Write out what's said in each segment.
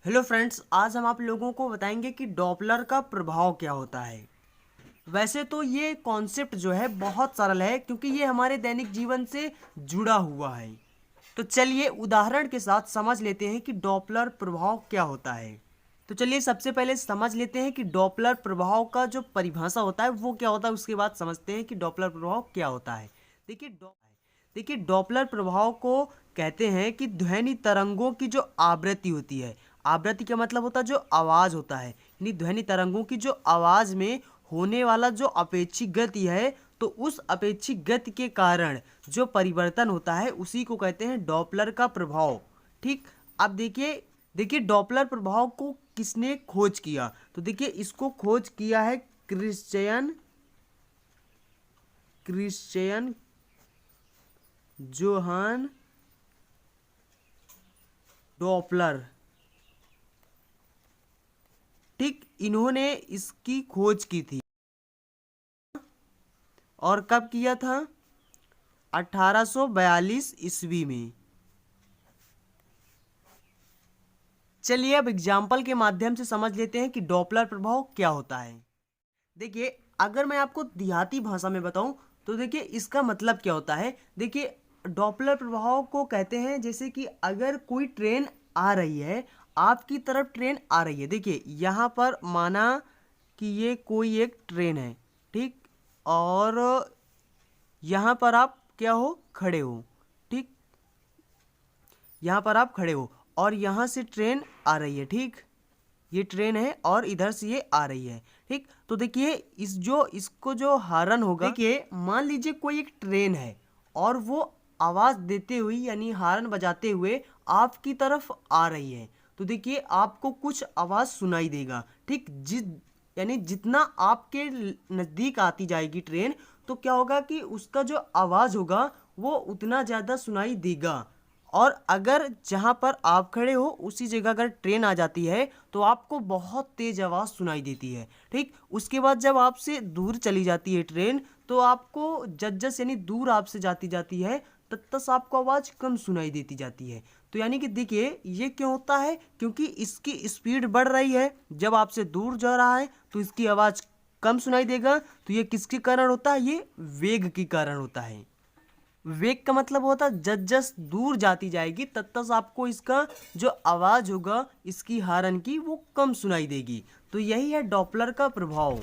Hello friends, आज हम आप लोगों को बताएंगे कि डॉपलर का प्रभाव क्या होता है। वैसे तो ये कॉन्सेप्ट जो है बहुत सरल है क्योंकि ये हमारे दैनिक जीवन से जुड़ा हुआ है। तो चलिए उदाहरण के साथ समझ लेते हैं कि डॉपलर प्रभाव क्या होता है। तो चलिए सबसे पहले समझ लेते हैं कि डॉपलर प्रभाव का जो परिभाषा होता है वो क्या होता है, उसके बाद समझते हैं कि डॉपलर प्रभाव क्या होता है। देखिए देखिए डॉपलर प्रभाव को कहते हैं कि ध्वनि तरंगों की जो आवृत्ति होती है। आवृत्ति का मतलब होता है जो आवाज़ होता है, यानी ध्वनि तरंगों की जो आवाज़ में होने वाला जो अपेक्षित गति है, तो उस अपेक्षित गति के कारण जो परिवर्तन होता है उसी को कहते हैं डॉपलर का प्रभाव। ठीक। अब देखिए देखिए डॉपलर प्रभाव को किसने खोज किया, तो देखिए इसको खोज किया है क्रिश्चियन क्रिश्चियन जोहान डॉपलर। ठीक, इन्होंने इसकी खोज की थी। और कब किया था? 1842 ईस्वी में। चलिए अब एग्जाम्पल के माध्यम से समझ लेते हैं कि डॉपलर प्रभाव क्या होता है। देखिए अगर मैं आपको देहाती भाषा में बताऊं तो देखिए इसका मतलब क्या होता है। देखिए डॉपलर प्रभाव को कहते हैं जैसे कि अगर कोई ट्रेन आ रही है, आपकी तरफ ट्रेन आ रही है। देखिए यहाँ पर माना कि ये कोई एक ट्रेन है, ठीक, और यहाँ पर आप क्या हो, खड़े हो। ठीक, यहाँ पर आप खड़े हो और यहाँ से ट्रेन आ रही है। ठीक, ये ट्रेन है और इधर से ये आ रही है। ठीक, तो देखिए इसको जो हॉर्न होगा, देखिए मान लीजिए कोई एक ट्रेन है और वो आवाज़ देते हुए यानी हॉर्न बजाते हुए आपकी तरफ आ रही है, तो देखिए आपको कुछ आवाज़ सुनाई देगा। ठीक, यानी जितना आपके नज़दीक आती जाएगी ट्रेन, तो क्या होगा कि उसका जो आवाज़ होगा वो उतना ज़्यादा सुनाई देगा। और अगर जहाँ पर आप खड़े हो उसी जगह अगर ट्रेन आ जाती है तो आपको बहुत तेज आवाज़ सुनाई देती है। ठीक, उसके बाद जब आपसे दूर चली जाती है ट्रेन तो आपको जस यानी दूर आपसे जाती जाती है तब आपको आवाज़ कम सुनाई देती जाती है। तो यानी कि देखिए ये क्यों होता है, क्योंकि इसकी स्पीड बढ़ रही है। जब आपसे दूर जा रहा है तो इसकी आवाज़ कम सुनाई देगा। तो ये किसके कारण होता है? ये वेग के कारण होता है। वेग का मतलब होता है जस जस दूर जाती जाएगी तब आपको इसका जो आवाज़ होगा इसकी हॉर्न की वो कम सुनाई देगी। तो यही है डॉपलर का प्रभाव।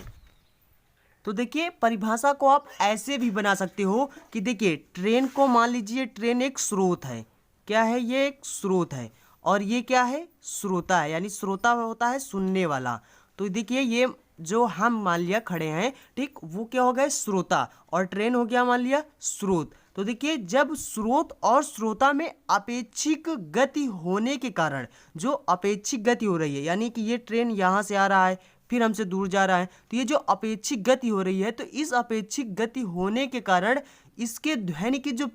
तो देखिए परिभाषा को आप ऐसे भी बना सकते हो कि देखिए ट्रेन को मान लीजिए ट्रेन एक स्रोत है। क्या है? ये एक स्रोत है और ये क्या है? श्रोता है, यानी श्रोता होता है सुनने वाला। तो देखिए ये जो हम मान लिया खड़े हैं, ठीक, वो क्या हो गए? श्रोता, और ट्रेन हो गया मान लिया स्रोत। तो देखिए जब स्रोत और श्रोता में अपेक्षिक गति होने के कारण जो अपेक्षिक गति हो रही है, यानी कि ये ट्रेन यहाँ से आ रहा है फिर हमसे दूर जा रहा है, तो ये जो अपेक्षिक गति हो रही है, तो इस अपेक्षिक गति होने के कारण इसके ध्वनि की जो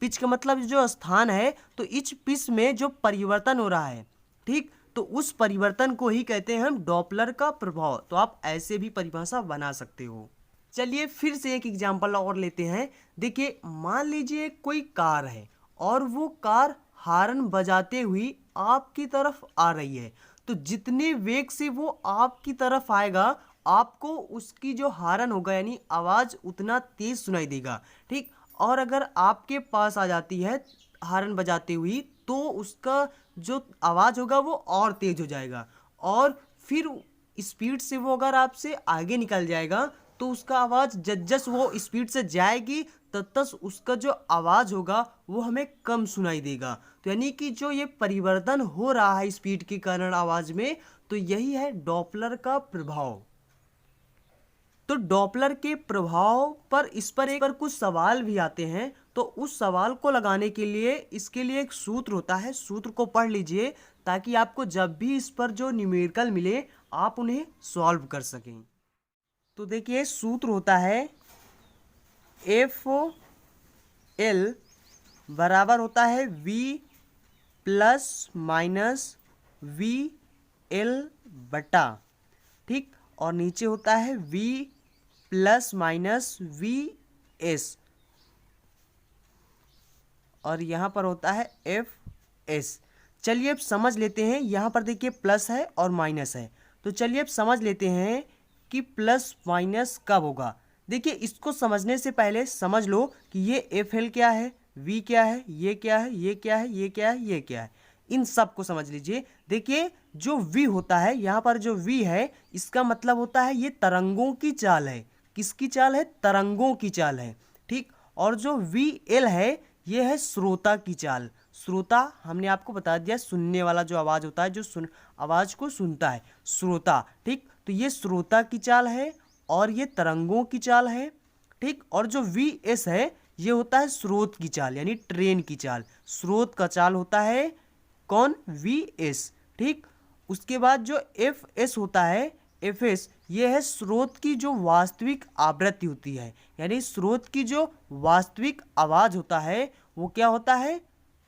पिच का मतलब जो स्थान है, तो इस पिच में जो परिवर्तन हो रहा है, ठीक, तो उस परिवर्तन को ही कहते हैं हम डॉपलर का प्रभाव। तो आप ऐसे भी परिभाषा बना सकते हो। चलिए फिर से एक एग्जांपल और लेते हैं। देखिए मान लीजिए कोई कार है और वो कार हॉर्न बजाते हुई आपकी तरफ आ रही है, तो जितने वेग से वो आपकी तरफ आएगा आपको उसकी जो हॉर्न होगा यानी आवाज़ उतना तेज सुनाई देगा। ठीक, और अगर आपके पास आ जाती है हॉर्न बजाते हुई तो उसका जो आवाज़ होगा वो और तेज हो जाएगा, और फिर स्पीड से वो अगर आपसे आगे निकल जाएगा तो उसका आवाज़ जस वो स्पीड से जाएगी तब उसका जो आवाज़ होगा वो हमें कम सुनाई देगा। तो यानी कि जो ये परिवर्तन हो रहा है स्पीड के कारण आवाज़ में, तो यही है डॉपलर का प्रभाव। तो डॉपलर के प्रभाव पर एक कुछ सवाल भी आते हैं, तो उस सवाल को लगाने के लिए इसके लिए एक सूत्र होता है, सूत्र को पढ़ लीजिए ताकि आपको जब भी इस पर जो न्यूमेरिकल मिले आप उन्हें सॉल्व कर सकें। तो देखिए सूत्र होता है एफ एल बराबर होता है V plus minus V L बटा, ठीक, और नीचे होता है V plus minus V S, और यहाँ पर होता है एफ एस। चलिए अब समझ लेते हैं। यहाँ पर देखिए प्लस है और माइनस है, तो चलिए अब समझ लेते हैं कि प्लस माइनस कब होगा। देखिए इसको समझने से पहले समझ लो कि ये एफ एल क्या है, वी क्या है, ये क्या है, ये क्या है, ये क्या है, ये क्या है, इन सब को समझ लीजिए। देखिए जो v होता है, यहाँ पर जो v है, इसका मतलब होता है ये तरंगों की चाल है। किसकी चाल है? तरंगों की चाल है, ठीक। और जो vl है, ये है श्रोता की चाल। श्रोता हमने आपको बता दिया, सुनने वाला जो आवाज होता है, जो आवाज को सुनता है, श्रोता, ठीक। तो ये श्रोता की चाल है और ये तरंगों की चाल है, ठीक। और जो vs है, ये होता है स्रोत की चाल, यानी ट्रेन की चाल। स्रोत का चाल होता है कौन? vs, ठीक। उसके बाद जो fs होता है, fs, ये है स्रोत की जो वास्तविक आवृत्ति होती है, यानी स्रोत की जो वास्तविक आवाज होता है वो क्या होता है?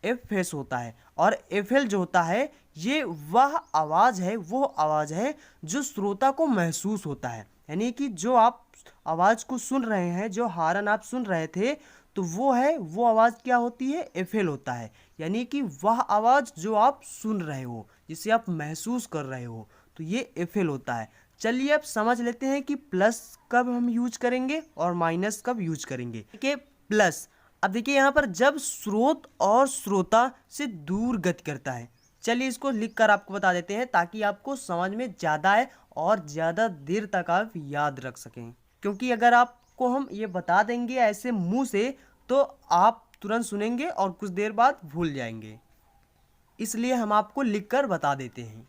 fs होता है। और fl जो होता है, ये वह आवाज है, वो आवाज है जो श्रोता को महसूस होता है, यानी कि जो आप आवाज को सुन रहे हैं, जो हारन आप सुन रहे थे, तो वो आवाज क्या होती है? एफएल होता है, यानी कि वह आवाज जो आप सुन रहे हो, जिसे आप महसूस कर रहे हो, तो ये एफएल होता है। चलिए अब समझ लेते हैं कि प्लस कब हम यूज करेंगे और माइनस कब यूज करेंगे। देखिए प्लस, अब देखिए यहाँ पर जब स्रोत और श्रोता से दूर गति करता है। चलिए इसको लिख कर आपको बता देते हैं ताकि आपको समझ में ज़्यादा आए और ज़्यादा देर तक आप याद रख सकें, क्योंकि अगर आपको हम ये बता देंगे ऐसे मुंह से तो आप तुरंत सुनेंगे और कुछ देर बाद भूल जाएंगे, इसलिए हम आपको लिखकर बता देते हैं।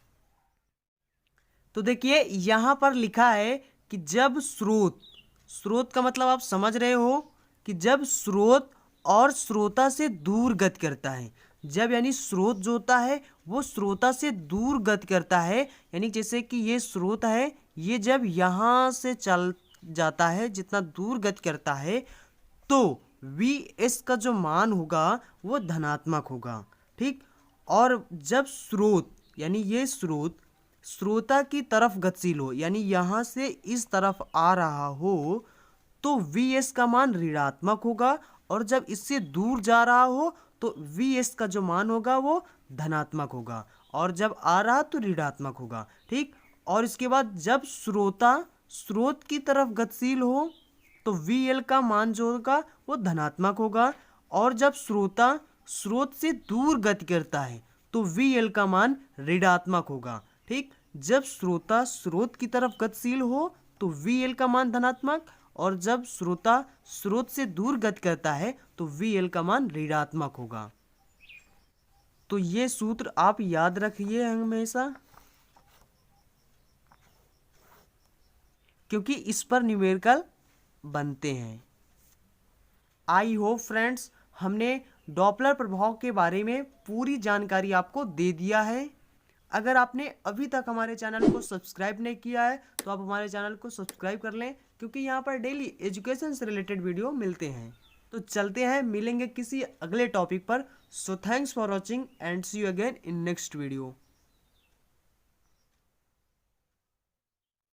तो देखिए यहाँ पर लिखा है कि जब स्रोत का मतलब आप समझ रहे हो कि जब स्रोत और श्रोता से दूर गति करता है। जब यानी स्रोत जो होता है वो श्रोता से दूर गति करता है, यानी जैसे कि ये स्रोत है, ये जब यहाँ से चल जाता है, जितना दूर गति करता है, तो vs का जो मान होगा वो धनात्मक होगा, ठीक। और जब स्रोत यानी ये स्रोत श्रोता की तरफ गतिशील हो, यानी यहाँ से इस तरफ आ रहा हो, तो vs का मान ऋणात्मक होगा। और जब इससे दूर जा रहा हो तो vs का जो मान होगा वो धनात्मक होगा, और जब आ रहा तो ऋणात्मक होगा, ठीक। और इसके बाद जब श्रोता स्रोत की तरफ गतिशील हो तो vl का मान जो होगा वो धनात्मक होगा, और जब श्रोता स्रोत से दूर गति करता है तो vl का मान ऋणात्मक होगा, ठीक। जब श्रोता स्रोत की तरफ गतिशील हो तो vl का मान धनात्मक, और जब श्रोता स्रोत से दूर गति करता है तो vl का मान ऋणात्मक होगा। तो ये सूत्र आप याद रखिए हमेशा, क्योंकि इस पर न्यूमेरिकल बनते हैं। आई होप फ्रेंड्स हमने डॉपलर प्रभाव के बारे में पूरी जानकारी आपको दे दिया है। अगर आपने अभी तक हमारे चैनल को सब्सक्राइब नहीं किया है तो आप हमारे चैनल को सब्सक्राइब कर लें, क्योंकि यहाँ पर डेली एजुकेशन से रिलेटेड वीडियो मिलते हैं। तो चलते हैं, मिलेंगे किसी अगले टॉपिक पर। So thanks for watching and see you again in next video.